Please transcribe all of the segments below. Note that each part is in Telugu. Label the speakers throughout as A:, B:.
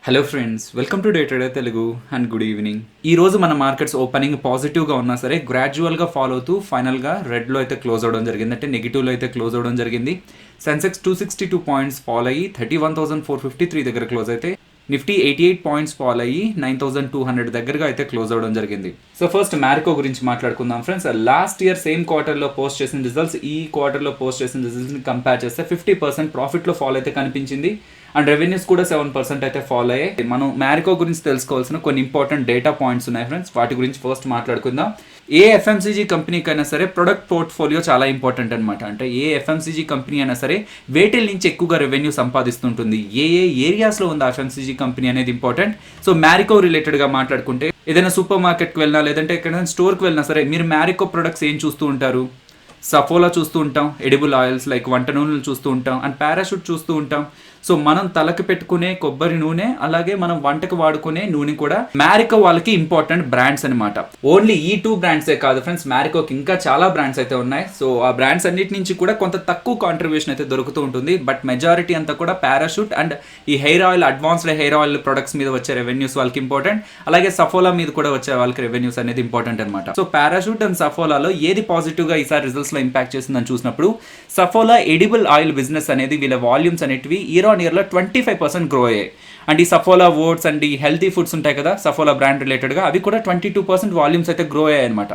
A: Hello friends, welcome to day trader Telugu and good evening. ఈ రోజు మన మార్కెట్స్ ఓపెనింగ్ పాజిటివ్గా ఉన్నా సరే గ్రాడ్యువల్గా ఫాలో అవుతూ ఫైనల్గా రెడ్లో అయితే క్లోజ్ అవడం జరిగింది, అంటే నెగిటివ్లో అయితే క్లోజ్ అవడం జరిగింది. సెన్సెక్స్ 262 పాయింట్స్ ఫాల్ అయ్యి 31,453 దగ్గర క్లోజ్ అయితే, నిఫ్టీ 88 పాయింట్స్ ఫాల్ అయ్యి 9,200 దగ్గరగా అయితే క్లోజ్ అవడం జరిగింది. సో ఫస్ట్ మ్యారికో గురించి మాట్లాడుకుందాం ఫ్రెండ్స్. లాస్ట్ ఇయర్ సేమ్ క్వార్టర్లో పోస్ట్ చేసిన రిజల్ట్స్ ఈ క్వార్టర్లో పోస్ట్ చేసిన రిజల్ట్స్ని కంపేర్ చేస్తే 50% ప్రాఫిట్లో ఫాల్ అయితే కనిపించింది. అండ్ రెవెన్యూస్ కూడా 7% అయితే ఫాలో అయ్యాయి. మనం మ్యారికో గురించి తెలుసుకోవాల్సిన కొన్ని ఇంపార్టెంట్ డేటా పాయింట్స్ ఉన్నాయి ఫ్రెండ్స్, వాటి గురించి ఫస్ట్ మాట్లాడుకుందాం. ఏ ఎఫ్ఎంసీజీ కంపెనీకైనా సరే ప్రొడక్ట్ పోర్ట్ఫోలియో చాలా ఇంపార్టెంట్ అనమాట. అంటే ఏ ఎఫ్ఎంసీజీ కంపెనీ అయినా సరే వేటిల్ నుంచి ఎక్కువగా రెవెన్యూ సంపాదిస్తుంటుంది, ఏ ఏరియాస్లో ఉంది ఎఫ్ఎంసీజీ కంపెనీ అనేది ఇంపార్టెంట్. సో మ్యారికో రిలేటెడ్గా మాట్లాడుకుంటే ఏదైనా సూపర్ మార్కెట్కి వెళ్ళినా లేదంటే ఎక్కడైనా స్టోర్కి వెళ్ళినా సరే మీరు మ్యారికో ప్రొడక్ట్స్ ఏం చూస్తూ ఉంటారు? సఫోలా చూస్తూ ఉంటాం, ఎడిబుల్ ఆయిల్స్ లైక్ వంట నూనెలు చూస్తూ ఉంటాం, అండ్ పారాషూట్ చూస్తూ ఉంటాం. సో మనం తలకి పెట్టుకునే కొబ్బరి నూనె, అలాగే మనం వంటకు వాడుకునే నూనె కూడా మ్యారికో వాళ్ళకి ఇంపార్టెంట్ బ్రాండ్స్ అనమాట. ఓన్లీ ఈ 2 బ్రాండ్సే కాదు ఫ్రెండ్స్, మ్యారికోకి ఇంకా చాలా బ్రాండ్స్ అయితే ఉన్నాయి. సో ఆ బ్రాండ్స్ అన్నిటి నుంచి కూడా కొంత తక్కువ కాంట్రిబ్యూషన్ అయితే దొరుకుతూ ఉంటుంది. బట్ మెజారిటీ అంతా కూడా పారాషూట్ అండ్ ఈ hair oil, advanced hair oil products మీద వచ్చే రెవెన్యూస్ వాళ్ళకి ఇంపార్టెంట్. అలాగే సఫోలా మీద కూడా వచ్చే వాళ్ళకి రెవెన్యూస్ అనేది ఇంపార్టెంట్ అనమాట. సో పారాషూట్ అండ్ సఫోలాలో ఏది పాజిటివ్గా ఈసారి రిజల్ట్స్ లో ఇంపాక్ట్ చేసిందని చూసినప్పుడు సఫోలా ఎడిబుల్ ఆయిల్ బిజినెస్ అనేది వీళ్ళ వాల్యూమ్స్ అనేటివి ఇయర్ 25% గ్రో అయ్యాయి. అండ్ ఈ సఫోలా ఓట్స్ అండ్ ఈ హెల్తీ ఫుడ్స్ ఉంటాయి కదా సఫోలా బ్రాండ్ రిలేటెడ్గా, అవి కూడా 22% వాల్యూమ్స్ అయితే గ్రో అయ్యాయి అనమాట.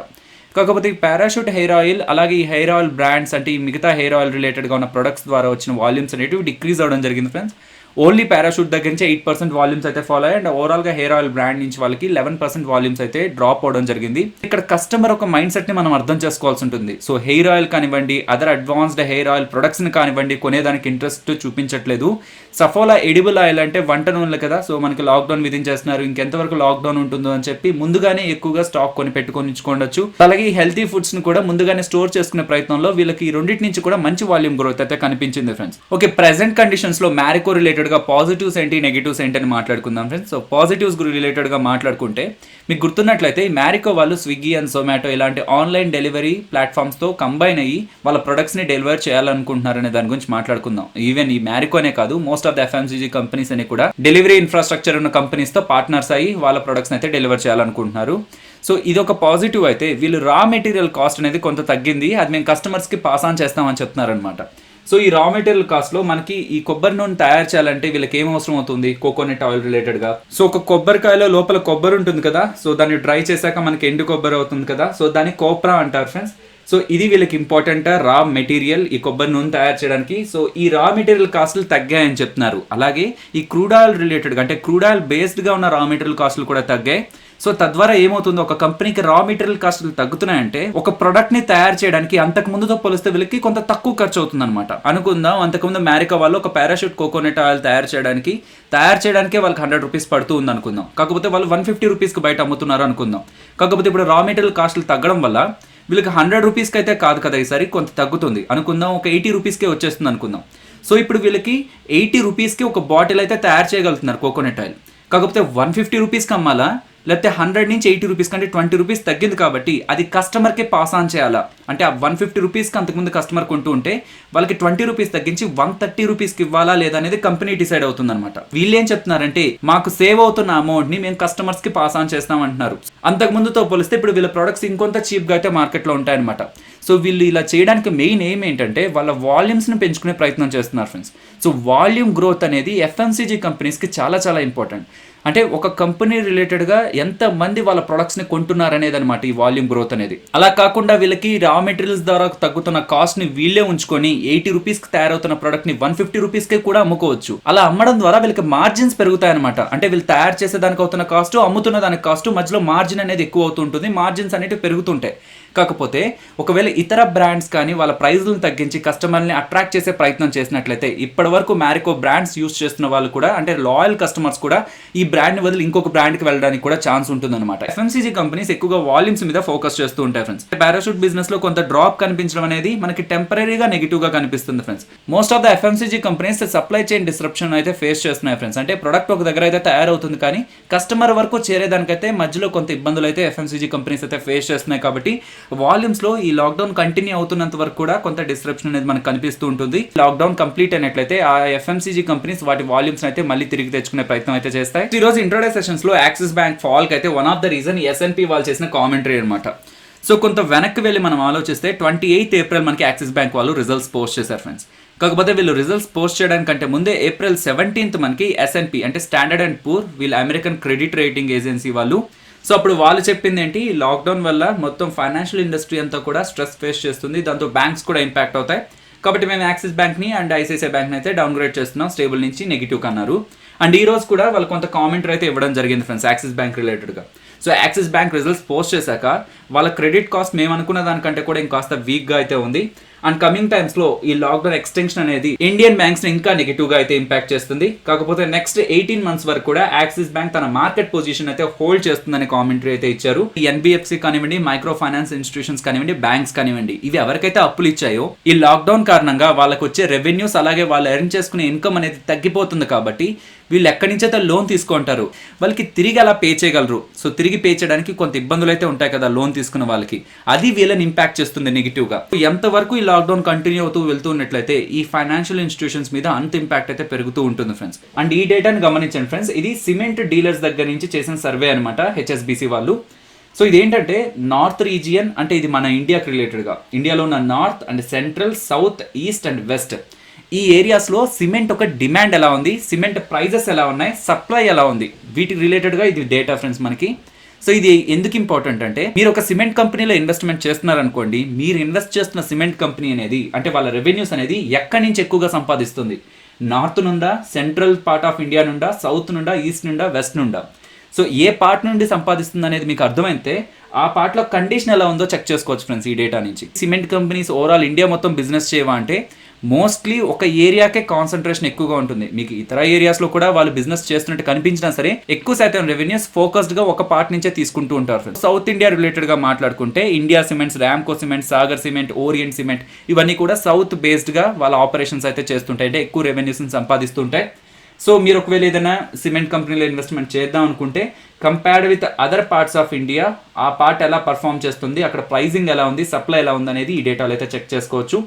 A: కాకపోతే ఈ పారాషూట్ హెయిర్ ఆయిల్ అలాగే ఈ హెయిర్ ఆయిల్ బ్రాండ్స్ అంటే ఈ మిగతా హెయిర్ ఆయిల్ రిలేటెడ్గా ఉన్న ప్రొడక్ట్స్ ద్వారా వచ్చిన వాల్యూమ్స్ అనేటివి డిక్రీజ్ అవ్వడం జరిగింది ఫ్రెండ్స్. ఓన్లీ పారాషూట్ దగ్గర నుంచి 8% వాల్యూమ్స్ అయితే ఫాలో అయ్యి, అండ్ ఓవరాల్గా హెయిర్ ఆయిల్ బ్రాండ్ నుంచి వాళ్ళకి 11% వాల్యూమ్స్ అయితే డ్రాప్ అవడం జరిగింది. ఇక్కడ కస్టమర్ ఒక మైండ్ సెట్ని మనం అర్థం చేసుకోవాల్సి ఉంటుంది. సో హెయిర్ ఆయిల్ కానివ్వండి, అదర్ అడ్వాన్స్డ్ హెయిర్ ఆయిల్ ప్రొడక్ట్స్ని కానివ్వండి కొనేదానికి ఇంట్రెస్ట్ చూపించట్లేదు. సఫోలా ఎడిబుల్ ఆయిల్ అంటే వంట నూనెలు కదా, సో మనకి లాక్డౌన్ విధించేస్తున్నారు, ఇంకెంతవరకు లాక్డౌన్ ఉంటుందో అని చెప్పి ముందుగానే ఎక్కువగా స్టాక్ కొని పెట్టుకొని ఉంచుకోవచ్చు. అలాగే ఈ హెల్తీ ఫుడ్స్ని కూడా ముందుగానే స్టోర్ చేసుకునే ప్రయత్నంలో వీళ్ళకి ఈ రెండింటి నుంచి కూడా మంచి వాల్యూమ్ గ్రోత్ అయితే కనిపించింది ఫ్రెండ్స్. ఓకే, ప్రెసెంట్ కండిషన్స్లో మ్యారికో రిలేటెడ్ గా పాజిటివ్స్ ఏంటి, నెగిటివ్స్ ఏంటి అని మాట్లాడుకుందాం ఫ్రెండ్స్. సో పాజిటివ్స్ రిలేటెడ్ గా మాట్లాడుకుంటే మీకు గుర్తున్నట్లయితే మ్యారికో వాళ్ళు స్విగ్గీ అండ్ జొమాటో ఇలాంటి ఆన్లైన్ డెలివరీ ప్లాట్ఫామ్స్ తో కంబైన్ అయ్యి వాళ్ళ ప్రొడక్ట్స్ ని డెలివర్ చేయాలనుకుంటున్నారనే దాని గురించి మాట్లాడుకుందాం. ఈవెన్ ఈ మ్యారికోనే కాదు, most of the FMCG companies అని కూడా డెలివరీ ఇన్ఫ్రాస్ట్రక్చర్ ఉన్న కంపెనీస్ తో పార్ట్నర్స్ అయ్యి వాళ్ళ ప్రొడక్ట్స్ అయితే డెలివర్ చేయాలనుకుంటున్నారు. సో ఇది ఒక పాజిటివ్ అయితే, వీళ్ళు రా మెటీరియల్ కాస్ట్ అనేది కొంత తగ్గింది, అది మేము కస్టమర్స్ కి పాస్ ఆన్ చేస్తామని చెప్తున్నారనమాట. సో ఈ రా మెటీరియల్ కాస్ట్లో మనకి ఈ కొబ్బరి నూనె తయారు చేయాలంటే వీళ్ళకి ఏం అవసరం అవుతుంది, కోకోనట్ ఆయిల్ రిలేటెడ్గా. సో ఒక కొబ్బరికాయలో లోపల కొబ్బరి ఉంటుంది కదా, సో దాన్ని డ్రై చేశాక మనకి ఎండు కొబ్బరి అవుతుంది కదా, సో దాన్ని కోప్రా అంటారు ఫ్రెండ్స్. సో ఇది వీళ్ళకి ఇంపార్టెంట్ రా మెటీరియల్ ఈ కొబ్బరి నూనె తయారు చేయడానికి. సో ఈ రా మెటీరియల్ కాస్ట్లు తగ్గాయని చెప్తున్నారు. అలాగే ఈ క్రూడ్ ఆయిల్ రిలేటెడ్గా అంటే క్రూడ్ ఆయిల్ బేస్డ్గా ఉన్న రా మెటీరియల్ కాస్ట్లు కూడా తగ్గాయి. సో తద్వారా ఏమవుతుంది, ఒక కంపెనీకి రా మెటీరియల్ కాస్ట్లు తగ్గుతున్నాయంటే ఒక ప్రొడక్ట్ ని తయారు చేయడానికి అంతకు ముందుతో పోలిస్తే వీళ్ళకి కొంత తక్కువ ఖర్చు అవుతుంది అనమాట. అనుకుందాం, అంతకుముందు మ్యారికో వాళ్ళు ఒక పారాషూట్ కోకోనట్ ఆయిల్ తయారు చేయడానికే వాళ్ళకి 100 రూపీస్ పడుతూ ఉంది అనుకుందాం. కాకపోతే వాళ్ళు 150 రూపీస్కి బయట అమ్ముతున్నారు అనుకుందాం. కాకపోతే ఇప్పుడు రా మెటీరియల్ కాస్ట్లు తగ్గడం వల్ల వీళ్ళకి 100 రూపీస్కి అయితే కాదు కదా, ఈసారి కొంత తగ్గుతుంది అనుకుందాం, ఒక 80 రూపీస్కే వచ్చేస్తుంది అనుకుందాం. సో ఇప్పుడు వీళ్ళకి 80 రూపీస్కి ఒక బాటిల్ అయితే తయారు చేయగలుగుతున్నారు కోకోనట్ ఆయిల్. కాకపోతే 150 రూపీస్కి అమ్మాలా, లేకపోతే 100 నుంచి 80 రూపీస్ కంటే 20 రూపీస్ తగ్గింది కాబట్టి అది కస్టమర్కే పాస్ ఆన్ చేయాలా. అంటే ఆ 150 రూపీస్కి అంతకుముందు కస్టమర్ కొంటూ ఉంటే వాళ్ళకి 20 రూపీస్ తగ్గించి 130 రూపీస్కి ఇవ్వాలా లేదా అనేది కంపెనీ డిసైడ్ అవుతుంది అనమాట. వీళ్ళు ఏం చెప్తున్నారంటే మాకు సేవ్ అవుతున్న అమౌంట్ని మేము కస్టమర్స్కి పాస్ ఆన్ చేస్తాం అంటున్నారు. అంతకుముందుతో పోలిస్తే ఇప్పుడు వీళ్ళ ప్రొడక్ట్స్ ఇంకొంత చీప్గా అయితే మార్కెట్లో ఉంటాయన్నమాట. సో వీళ్ళు ఇలా చేయడానికి మెయిన్ ఎయిమ్ ఏంటంటే వాళ్ళ వాల్యూమ్స్ని పెంచుకునే ప్రయత్నం చేస్తున్నారు ఫ్రెండ్స్. సో వాల్యూమ్ గ్రోత్ అనేది ఎఫ్ఎంసీజీ కంపెనీస్కి చాలా చాలా ఇంపార్టెంట్. అంటే ఒక కంపెనీ రిలేటెడ్గా ఎంతమంది వాళ్ళ ప్రొడక్ట్స్ని కొంటున్నారనేది అనమాట ఈ వాల్యూమ్ గ్రోత్ అనేది. అలా కాకుండా వీళ్ళకి రా మెటీరియల్స్ ద్వారా తగ్గుతున్న కాస్ట్ని వీళ్ళే ఉంచుకొని 80 రూపీస్కి తయారవుతున్న ప్రొడక్ట్ని 150 రూపీస్కి కూడా అమ్ముకోవచ్చు. అలా అమ్మడం ద్వారా వీళ్ళకి మార్జిన్స్ పెరుగుతాయన్నమాట. అంటే వీళ్ళు తయారు చేసే దానికి అవుతున్న కాస్ట్, అమ్ముతున్న దానికి కాస్ట్ మధ్యలో మార్జిన్ అనేది ఎక్కువ అవుతుంటుంది, మార్జిన్స్ అనేవి పెరుగుతుంటాయి. కాకపోతే ఒకవేళ ఇతర బ్రాండ్స్ కానీ వాళ్ళ ప్రైజ్లను తగ్గించి కస్టమర్ని అట్రాక్ట్ చేసే ప్రయత్నం చేసినట్లయితే ఇప్పటి వరకు మ్యారికో బ్రాండ్స్ యూస్ చేస్తున్న వాళ్ళు కూడా అంటే లాయల్ కస్టమర్స్ కూడా ఈ బ్రాండ్ని వదిలి ఇంకొక బ్రాండ్కి వెళ్ళడానికి కూడా ఛాన్స్ ఉంటుందన్నమాట. ఎఫ్ఎంసీజీ కంపెనీస్ ఎక్కువగా వాల్యూమ్స్ మీద ఫోకస్ చేస్తూ ఉంటాయి ఫ్రెండ్స్. పారాషూట్ బిజినెస్ లో కొంత డ్రాప్ కనిపించడం అనేది మనకి టెంపరీగా నెగిటివ్ గా కనిపిస్తుంది friends. Most of the FMCG companies supply chain disruption అయితే ఫేస్ చేస్తున్నాయి ఫ్రెండ్స్. అంటే ప్రొడక్ట్ ఒక దగ్గర అయితే తయారవుతుంది కానీ కస్టమర్ వరకు చేరేదానికైతే మధ్యలో కొంత ఇబ్బందులు అయితే ఎఫ్ఎంసీజీ కంపెనీస్ అయితే ఫేస్ చేస్తున్నాయి. కాబట్టి వాల్యూమ్స్ లో ఈ లాక్డౌన్ కంటిన్యూ అవుతున్నంత వరకు కూడా కొంత డిస్ట్రప్షన్ అనేది మనకు కనిపిస్తూ ఉంటుంది. లాక్డౌన్ కంప్లీట్ అయినట్లయితే ఆ ఎఫ్ఎంసీజీ కంపెనీస్ వాటి వాల్యూమ్స్ అయితే మళ్ళీ తిరిగి తెచ్చుకునే ప్రయత్నం అయితే చేస్తాయి. ఈ రోజు ఇంట్రోడే సెషన్స్ లో యాక్సిస్ బ్యాంక్ ఫాల్ కి అయితే one of the reason S&P వాళ్ళు చేసిన కామెంటరీ అనమాట. సో కొంత వెనక్కి వెళ్ళి మనం ఆలోచిస్తే 28 ఏప్రిల్ మనకి యాక్సిస్ బ్యాంక్ వాళ్ళు రిజల్ట్స్ పోస్ట్ చేశారు ఫ్రెండ్స్. కాకపోతే వీళ్ళు రిజల్ట్స్ పోస్ట్ చేయడానికంటే ముందే April 17th మనకి S&P అంటే స్టాండర్డ్ అండ్ పూర్ వీళ్ళ అమెరికన్ క్రెడిట్ రేటింగ్ ఏజెన్సీ వాళ్ళు, సో అప్పుడు వాళ్ళు చెప్పింది ఏంటి, లాక్డౌన్ వల్ల మొత్తం ఫైనాన్షియల్ ఇండస్ట్రీ అంతా కూడా స్ట్రెస్ ఫేస్ చేస్తుంది, దాంతో బ్యాంక్స్ కూడా ఇంపాక్ట్ అవుతాయి, కాబట్టి మేము యాక్సిస్ బ్యాంక్ని అండ్ ఐసిఐసిఐ బ్యాంక్ని అయితే డౌన్గ్రేడ్ చేస్తున్నాం, స్టేబుల్ నుంచి నెగిటివ్ కన్నారు. అండ్ ఈ రోజు కూడా వాళ్ళు కొంత కామెంటరీ అయితే ఇవ్వడం జరిగింది ఫ్రెండ్స్ యాక్సిస్ బ్యాంక్ రిలేటెడ్గా. So axis bank results post చేశాక వాళ్ళ క్రెడిట్ కాస్ట్ మేము అనుకున్న దానికంటే కూడా ఇంకాస్త వీక్గా అయితే ఉంది. అండ్ కమింగ్ టైమ్స్లో ఈ లాక్డౌన్ ఎక్స్టెన్షన్ అనేది ఇండియన్ బ్యాంక్స్ని ఇంకా నెగిటివ్గా అయితే ఇంపాక్ట్ చేస్తుంది. కాకపోతే నెక్స్ట్ 18 months వరకు కూడా యాక్సిస్ బ్యాంక్ తన మార్కెట్ పొజిషన్ అయితే హోల్డ్ చేస్తుందనే కామెంటరీ అయితే ఇచ్చారు. ఈ ఎన్బిఎఫ్సి కానివ్వండి, మైక్రో ఫైనాన్స్ ఇన్స్టిట్యూషన్స్ కానివ్వండి, బ్యాంక్స్ కానివ్వండి, ఇవి ఎవరికైతే అప్పులు ఇచ్చాయో ఈ లాక్డౌన్ కారణంగా వాళ్ళకి వచ్చే రెవెన్యూస్ అలాగే వాళ్ళు ఎర్న్ చేసుకునే ఇన్కమ్ అనేది తగ్గిపోతుంది. కాబట్టి వీళ్ళు ఎక్కడి నుంచి అయితే లోన్ తీసుకుంటారు వాళ్ళకి తిరిగి అలా పే చేయగలరు. సో తిరిగి పే చేయడానికి కొంత ఇబ్బందులు అయితే ఉంటాయి కదా లోన్ తీసుకున్న వాళ్ళకి, అది వీళ్ళని ఇంపాక్ట్ చేస్తుంది నెగిటివ్గా. ఎంతవరకు ఈ లాక్డౌన్ కంటిన్యూ అవుతూ వెళ్తూ ఉన్నట్లయితే ఈ ఫైనాన్షియల్ ఇన్స్టిట్యూషన్స్ మీద అంత ఇంపాక్ట్ అయితే పెరుగుతూ ఉంటుంది ఫ్రెండ్స్. అండ్ ఈ డేటాను గమనించండి ఫ్రెండ్స్, ఇది సిమెంట్ డీలర్స్ దగ్గర నుంచి చేసిన సర్వే అనమాట హెచ్ఎస్బిసి వాళ్ళు. సో ఇదేంటంటే నార్త్ రీజియన్ అంటే ఇది మన ఇండియాకి రిలేటెడ్గా, ఇండియాలో ఉన్న north and central, south, east and west ఈ ఏరియాస్లో సిమెంట్ ఒక డిమాండ్ ఎలా ఉంది, సిమెంట్ ప్రైజెస్ ఎలా ఉన్నాయి, సప్లై ఎలా ఉంది, వీటికి రిలేటెడ్గా ఇది డేటా ఫ్రెండ్స్ మనకి. సో ఇది ఎందుకు ఇంపార్టెంట్ అంటే మీరు ఒక సిమెంట్ కంపెనీలో ఇన్వెస్ట్మెంట్ చేస్తున్నారనుకోండి, మీరు ఇన్వెస్ట్ చేస్తున్న సిమెంట్ కంపెనీ అనేది అంటే వాళ్ళ రెవెన్యూస్ అనేది ఎక్కడి నుంచి ఎక్కువగా సంపాదిస్తుంది, నార్త్ నుండా, సెంట్రల్ పార్ట్ ఆఫ్ ఇండియా నుండా, సౌత్ నుండా, ఈస్ట్ నుండా, వెస్ట్ నుండా. సో ఏ పార్ట్ నుండి సంపాదిస్తుంది అనేది మీకు అర్థమైతే ఆ పార్ట్లో కండిషన్ ఎలా ఉందో చెక్ చేసుకోవచ్చు ఫ్రెండ్స్ ఈ డేటా నుంచి. సిమెంట్ కంపెనీస్ ఓవరాల్ ఇండియా మొత్తం బిజినెస్ చేయవా అంటే మోస్ట్లీ ఒక ఏరియాకే కాన్సన్ట్రేషన్ ఎక్కువగా ఉంటుంది. మీకు ఇతర ఏరియాస్లో కూడా వాళ్ళు బిజినెస్ చేస్తున్నట్టు కనిపించినా సరే ఎక్కువ శాతం రెవెన్యూస్ ఫోకస్డ్గా ఒక పార్ట్ నుంచే తీసుకుంటూ ఉంటారు. సౌత్ ఇండియా రిలేటెడ్గా మాట్లాడుకుంటే India cements, Ramco cement, Sagar cement, Orient cement ఇవన్నీ కూడా సౌత్ బేస్డ్గా వాళ్ళ ఆపరేషన్స్ అయితే చేస్తుంటాయి, అంటే ఎక్కువ రెవెన్యూస్ని సంపాదిస్తుంటాయి. సో మీరు ఒకవేళ ఏదైనా సిమెంట్ కంపెనీలో ఇన్వెస్ట్మెంట్ చేద్దాం అనుకుంటే compared with other parts of India ఆ పార్ట్ ఎలా పర్ఫామ్ చేస్తుంది, అక్కడ ప్రైజింగ్ ఎలా ఉంది, సప్లై ఎలా ఉంది అనేది ఈ డేటాలో అయితే చెక్ చేసుకోవచ్చు.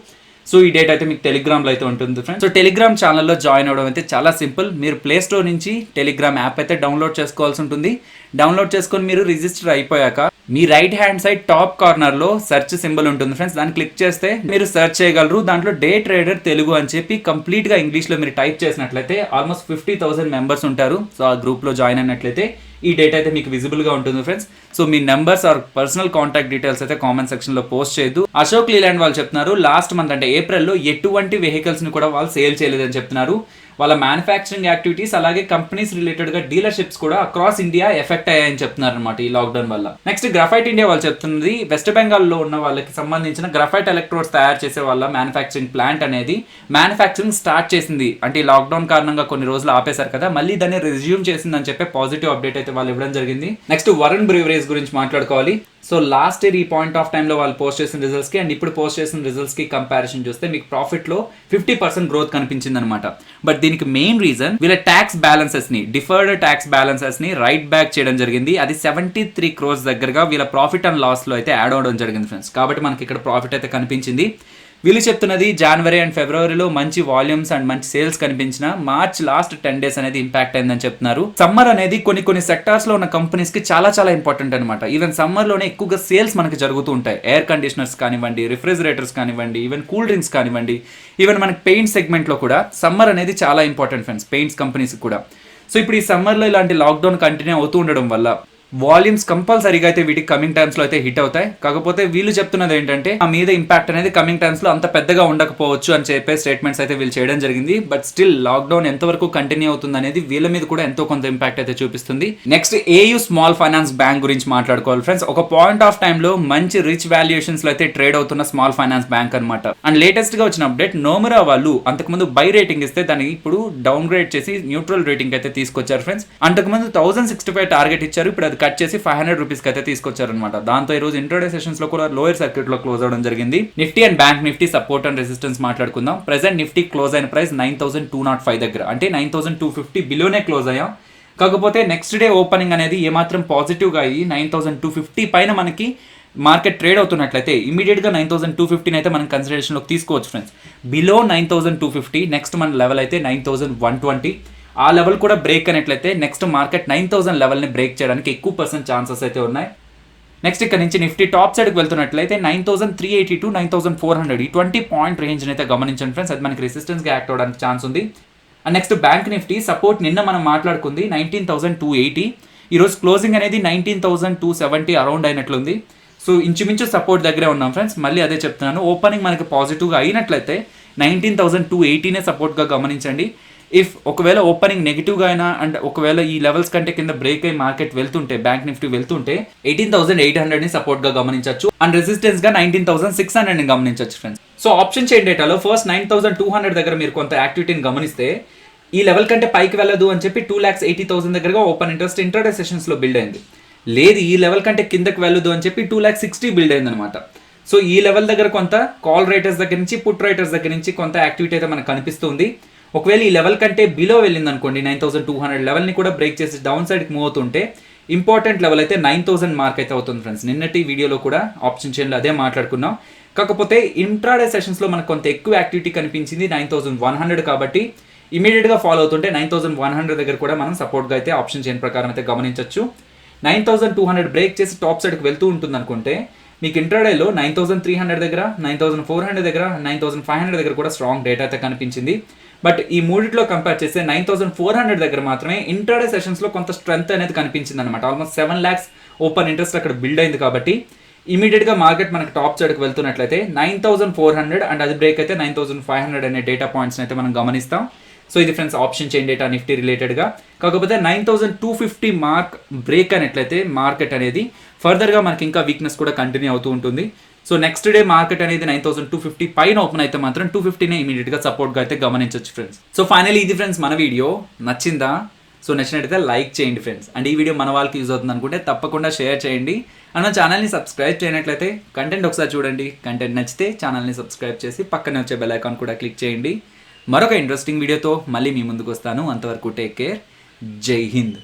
A: సో ఈ డేటా అయితే మీకు టెలిగ్రామ్లో అయితే ఉంటుంది ఫ్రెండ్స్. సో టెలిగ్రామ్ ఛానల్లో జాయిన్ అవ్వడం అయితే చాలా సింపుల్. మీరు ప్లే స్టోర్ నుంచి టెలిగ్రామ్ యాప్ అయితే డౌన్లోడ్ చేసుకోవాల్సి ఉంటుంది. డౌన్లోడ్ చేసుకొని మీరు రిజిస్టర్ అయిపోయాక మీ రైట్ హ్యాండ్ సైడ్ టాప్ కార్నర్లో సెర్చ్ సింబల్ ఉంటుంది ఫ్రెండ్స్, దాన్ని క్లిక్ చేస్తే మీరు సెర్చ్ చేయగలరు. దాంట్లో డే ట్రేడర్ తెలుగు అని చెప్పి కంప్లీట్గా ఇంగ్లీష్లో మీరు టైప్ చేసినట్లయితే ఆల్మోస్ట్ 50,000 మెంబర్స్ ఉంటారు. సో ఆ గ్రూప్లో జాయిన్ అయినట్లయితే ఈ డేటా అయితే మీకు విజిబుల్గా ఉంటుంది ఫ్రెండ్స్. సో మీ numbers or personal contact details అయితే కామెంట్ సెక్షన్లో పోస్ట్ చేయొద్దు. అశోక్ లీలాండ్ వాళ్ళు చెప్తున్నారు లాస్ట్ మంత్ అంటే ఏప్రిల్లో ఎటువంటి వెహికల్స్ని కూడా వాళ్ళు సేల్ చేయలేదని చెప్తున్నారు. వాళ్ళ మ్యానుఫ్యాక్చరింగ్ యాక్టివిటీస్ అలాగే కంపెనీస్ రిలేటెడ్గా డీలర్షిప్స్ కూడా అక్రాస్ ఇండియా ఎఫెక్ట్ అయ్యాయని చెప్తున్నారు అనమాట ఈ లాక్డౌన్ వల్ల. నెక్స్ట్ గ్రాఫైట్ ఇండియా వాళ్ళు చెప్తున్నది వెస్ట్ బెంగాల్లో ఉన్న వాళ్ళకి సంబంధించిన గ్రాఫైట్ ఎలక్ట్రోడ్స్ తయారు చేసే వాళ్ళ మ్యానుఫ్యాక్చరింగ్ ప్లాంట్ అనేది మ్యానుఫ్యాక్చరింగ్ స్టార్ట్ చేసింది. అంటే ఈ లాక్డౌన్ కారణంగా కొన్ని రోజులు ఆపేశారు కదా, మళ్ళీ దాన్ని రెజ్యూమ్ చేసిందని చెప్పి పాజిటివ్ అప్డేట్ అయితే వాళ్ళు ఇవ్వడం జరిగింది. నెక్స్ట్ వరుణ్ బ్రీవరీస్ గురించి మాట్లాడుకోవాలి. సో లాస్ట్ ఇయర్ ఈ పాయింట్ ఆఫ్ టైంలో వాళ్ళు పోస్ట్ చేసిన రిజల్ట్స్కి అండ్ ఇప్పుడు పోస్ట్ చేసిన రిజల్ట్స్కి కంపారిజన్ చూస్తే మీకు ప్రాఫిట్లో 50% గ్రోత్ కనిపించింది అనమాట. బట్ దీనికి మెయిన్ రీజన్ వీళ్ళ ట్యాక్స్ బ్యాలెన్సెస్ని, డిఫర్డ్ ట్యాక్స్ బ్యాలెన్సెస్ని రైట్ బ్యాక్ చేయడం జరిగింది. అది 73 crores దగ్గరగా వీళ్ళ ప్రాఫిట్ అండ్ లాస్లో అయితే యాడ్ అవ్వడం జరిగింది ఫ్రెండ్స్. కాబట్టి మనకి ఇక్కడ ప్రాఫిట్ అయితే కనిపించింది. వీళ్ళు చెప్తున్నది జనవరి అండ్ ఫిబ్రవరిలో మంచి వాల్యూమ్స్ అండ్ మంచి సేల్స్ కనిపించిన మార్చ్ లాస్ట్ 10 days అనేది ఇంపాక్ట్ అయిందని చెప్తున్నారు. సమ్మర్ అనేది కొన్ని సెక్టార్స్ లో ఉన్న కంపెనీస్ కి చాలా చాలా ఇంపార్టెంట్ అనమాట. ఈవెన్ సమ్మర్ లోనే ఎక్కువగా సేల్స్ మనకి జరుగుతూ ఉంటాయి. ఎయిర్ కండిషనర్స్ కానివ్వండి, రిఫ్రిజిరేటర్స్ కానివ్వండి, ఈవెన్ కూల్ డ్రింక్స్ కానివ్వండి, ఈవెన్ మనకి పెయింట్ సెగ్మెంట్ లో కూడా సమ్మర్ అనేది చాలా ఇంపార్టెంట్ ఫ్రెండ్స్ పెయింట్స్ కంపెనీస్ కూడా. సో ఇప్పుడు ఈ సమ్మర్ లో ఇలాంటి లాక్డౌన్ కంటిన్యూ అవుతూ ఉండడం వల్ల వాల్యూమ్స్ కంపల్సరీగా అయితే వీటికి కమింగ్ టైమ్స్ లో అయితే హిట్ అవుతాయి. కాకపోతే వీళ్ళు చెప్తున్నది ఏంటంటే ఆ మీద ఇంపాక్ట్ అనేది కమింగ్ టైమ్స్ లో అంత పెద్దగా ఉండకపోవచ్చు అని చెప్పే స్టేట్మెంట్స్ అయితే వీళ్ళు చేయడం జరిగింది. బట్ స్టిల్ లాక్డౌన్ ఎంతవరకు కంటిన్యూ అవుతుంది అనేది వీళ్ళ మీద కూడా ఎంతో కొంత ఇంపాక్ట్ అయితే చూపిస్తుంది. Next AU small finance bank గురించి మాట్లాడుకోవాలి ఫ్రెండ్స్. ఒక పాయింట్ ఆఫ్ టైమ్ లో మంచి రిచ్ వాల్యుయేషన్స్ లో అయితే ట్రేడ్ అవుతున్న స్మాల్ ఫైనాన్స్ బ్యాంక్ అనమాట. అండ్ లేటెస్ట్ గా వచ్చిన అప్డేట్ నోమురా వాళ్ళు అంతకుముందు బై రేటింగ్ ఇస్తే దానికి ఇప్పుడు డౌన్ గ్రేడ్ చేసి న్యూట్రల్ రేటింగ్ అయితే తీసుకొచ్చారు ఫ్రెండ్స్. అంతకుముందు 1065 టార్గెట్ ఇచ్చారు, ఇప్పుడు అది కట్ చేసి 500 రూపీస్ అయితే తీసుకొచ్చారనమాట. దాంతో ఈ రోజు ఇంట్రోడే సెషన్స్ లో కూడా లోయర్ సర్క్యూట్ లో క్లోజ్ అవడం జరిగింది. Nifty and bank Nifty support and resistance మాట్లాడుకుందాం. ప్రెసెంట్ నిఫ్టీ క్లోజ్ అయిన ప్రైస్ 9205 దగ్గర, అంటే 9250 బిలోనే క్లోజ్ అయ్యాం. కాకపోతే నెక్స్ట్ డే ఓపెనింగ్ అనేది ఏమాత్రం పాజిటివ్గా అయ్యి 9250 పైన మనకి మార్కెట్ ట్రేడ్ అవుతున్నట్లయితే ఇమీడియట్గా 9250 అయితే మనం కన్సిడరేషన్లోకి తీసుకోవచ్చు ఫ్రెండ్స్. బిలో 9250 నెక్స్ట్ మన లెవెల్ అయితే 9120. ఆ లెవెల్ కూడా బ్రేక్ అయినట్లయితే నెక్స్ట్ మార్కెట్ 9000 లెవెల్ని బ్రేక్ చేయడానికి ఎక్కువ % ఛాన్సెస్ అయితే ఉన్నాయి. నెక్స్ట్ ఇక్కడ నుంచి నిఫ్టీ టాప్ సైడ్కి వెళ్తున్నట్లయితే 9380 to 9400 ఈ 20 పాయింట్ రేంజ్ని అయితే గమనించండి ఫ్రెండ్స్. అది మనకి రెసిస్టెన్స్గా యాక్ట్ అవ్వడానికి ఛాన్స్ ఉంది. And next bank Nifty support నిన్న మనం మాట్లాడుకుంది 19280. ఈరోజు క్లోజింగ్ అనేది 19270 అరౌండ్ అయినట్లుంది. సో ఇంచుమించు సపోర్ట్ దగ్గరే ఉన్నాం ఫ్రెండ్స్. మళ్ళీ అదే చెప్తున్నాను, ఓపెనింగ్ మనకి పాజిటివ్గా అయినట్లయితే 19280నే సపోర్ట్గా గమనించండి. ఇఫ్ ఒకవేళ ఓపెనింగ్ నెగిటివ్గా అయినా అండ్ ఒకవేళ ఈ లెవెల్స్ కంటే కింద బ్రేక్ అయ్యి మార్కెట్ వెళ్తుంటే బ్యాంక్ నిఫ్టీ వెళ్తుంటే 18800ని సపోర్ట్గా గమనించవచ్చు అండ్ రెసిస్టెన్స్గా 19600ని గమనించవచ్చు ఫ్రెండ్స్. సో ఆప్షన్ చైన్ డేటాలో ఫస్ట్ 9200 దగ్గర మీరు కొంత యాక్టివిటీని గమనిస్తే ఈ లెవెల్ కంటే పైకి వెళ్ళదు అని చెప్పి 2,80,000 దగ్గరగా ఓపెన్ ఇంట్రెస్ట్ ఇంట్రాడే సెషన్స్లో బిల్డ్ అయింది. లేదు ఈ లెవెల్ కంటే కిందకి వెళ్ళదు అని చెప్పి 2,60,000 బిల్డ్ అయింది అనమాట. సో ఈ లెవెల్ దగ్గర కొంత కాల్ రైటర్స్ దగ్గర నుంచి పుట్ రైటర్స్ దగ్గర నుంచి కొంత యాక్టివిటీ అయితే మనకు కనిపిస్తుంది. ఒకవేళ ఈ లెవెల్ కంటే బిలో వెళ్ళింది అనుకోండి 9200 లెవెల్ని కూడా బ్రేక్ చేసి డౌన్ సైడ్కి మూవ్ అవుతుంటే ఇంపార్టెంట్ లెవెల్ అయితే 9000 మార్క్ అయితే అవుతుంది ఫ్రెండ్స్. నిన్నటి వీడియోలో కూడా ఆప్షన్ చైన్లో అదే మాట్లాడుకున్నాం. కాకపోతే ఇంట్రాడే సెషన్స్లో మనకు కొంత ఎక్కువ యాక్టివిటీ కనిపించింది 9100 కాబట్టి ఇమీడియట్గా ఫాలో అవుతుంటే 9100 దగ్గర కూడా మనం సపోర్ట్గా అయితే ఆప్షన్ చైన్ ప్రకారం అయితే గమనించవచ్చు. 9200 బ్రేక్ చేసి టాప్ సైడ్కి వెళ్తూ ఉంటుంది అనుకుంటే మీకు ఇంట్రాడేలో 9300 దగ్గర, 9400 దగ్గర, 9500 దగ్గర కూడా స్ట్రాంగ్ డేటా అయితే కనిపించింది. బట్ ఈ మూడిట్లో కంపేర్ చేస్తే 9400 దగ్గర మాత్రమే ఇంట్రాడే సెషన్స్లో కొంత స్ట్రెంత్ అనేది కనిపించింది అనమాట. ఆల్మోస్ట్ 7 lakhs ఓపెన్ ఇంట్రెస్ట్ అక్కడ బిల్డ్ అయింది కాబట్టి ఇమీడియట్గా మార్కెట్ మనకి టాప్ సైడ్కి వెళ్తున్నట్లయితే 9400 అండ్ అది బ్రేక్ అయితే 9500 అనే డేటా పాయింట్స్ని అయితే మనం గమనిస్తాం. సో ఇది friends option chain data Nifty రిలేటెడ్గా. కాకపోతే 9250 మార్క్ బ్రేక్ అయినట్లయితే మార్కెట్ అనేది ఫర్దర్గా మనకి ఇంకా వీక్నెస్ కూడా కంటిన్యూ అవుతూ ఉంటుంది. సో నెక్స్ట్ డే మార్కెట్ అనేది 9250 పైన ఓపెన్ అయితే మాత్రం 250నే ఇమీడియట్గా సపోర్ట్గా అయితే గమనించవచ్చు ఫ్రెండ్స్. సో ఫైనల్లీ ఇది ఫ్రెండ్స్ మన వీడియో నచ్చిందా? సో నచ్చినట్టయితే లైక్ చేయండి ఫ్రెండ్స్. అండ్ ఈ వీడియో మన వాళ్ళకి యూజ్ అవుతుంది అనుకుంటే తప్పకుండా షేర్ చేయండి. అండ్ మన ఛానల్ని సబ్స్క్రైబ్ చేయనట్లయితే కంటెంట్ ఒకసారి చూడండి. కంటెంట్ నచ్చితే ఛానల్ని సబ్స్క్రైబ్ చేసి పక్కనే వచ్చే బెల్ ఐకాన్ కూడా క్లిక్ చేయండి. మరొక ఇంట్రెస్టింగ్ వీడియోతో మళ్ళీ మీ ముందుకు వస్తాను. అంతవరకు టేక్ కేర్. జై హింద్.